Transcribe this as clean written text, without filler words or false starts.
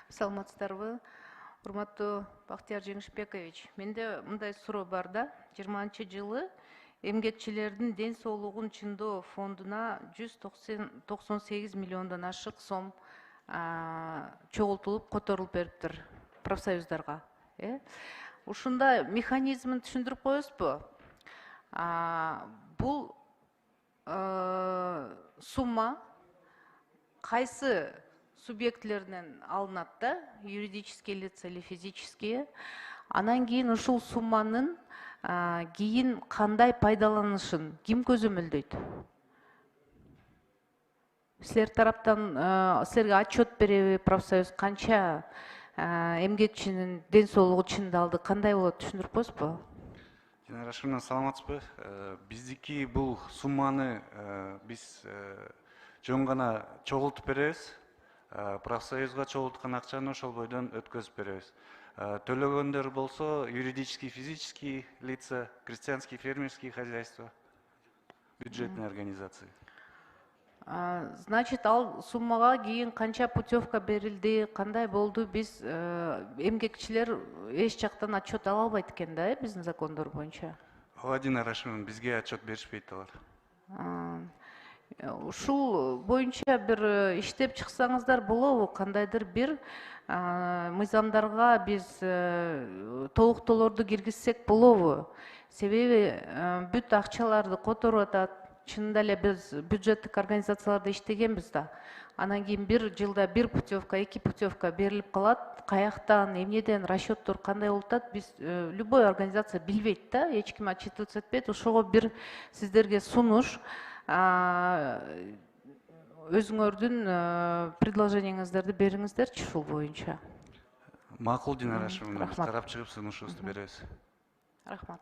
Саламатсыздарбы? Урматтуу Бактияр Жеңишбекович, менде мындай суроо бар да. 20-жылы эмгекчилердин ден соолугун чыңдоо фондуна 198 миллиондон ашык сом чогултулуп, которулуп бериптир профсоюздарга. Ушунда механизмин түшүндүрүп коесузбу? Бул сумма кайсы субъектлеринен алынат да, юридические лица или физические. Анан кийин ушул сумманын кийин кандай пайдаланышын ким көзөмөлдөйт? Силер тараптан силерге отчет береби профсоюз канча эмгекчинин ден соолугу чыңдалды, кандай болот түшүндүрүп коесузбу? Динара Ашимовна, саламатсызбы? Биздики бул сумманы биз жөн гана чогултуп беребиз. Профсоюзга чогулткан акчаны ошол бойдон өткөзүп беребиз. Төлөгөндөр болсо юридические, физические лица, крестьянские, фермерские хозяйства, бюджетные организации. Значит, ал суммага кийин канча путевка берилди, кандай болду, биз эмгекчилер эч жактан отчет ала албайт экен да, биздин закондор боюнча. Ооба, Динара Ашимовна, бизге отчет беришпейт алар. Ушул боюнча бир иштеп чыксаңыздар болобу, кандайдыр бир мыйзамдарга биз толуктоолорду киргизсек болобу? Себеби бүт акчаларды которуп атат. Чынында эле биз бюджеттик организацияларда иштегенбиз да. Анан кийин бир жылда бир путевка, 2 путевка берилип калат. Каяктан, эмнеден, расчеттор кандай болуп атат, биз любой организация билбейт да, эч ким отчитываться этпейт. Ошого бир сиздерге сунуш, өзүңөрдүн предложениеңиздерди бериңиздерчи ушул боюнча. Макул, Динара Ашимовна, биз карап чыгып сунушубузду беребиз. Рахмат.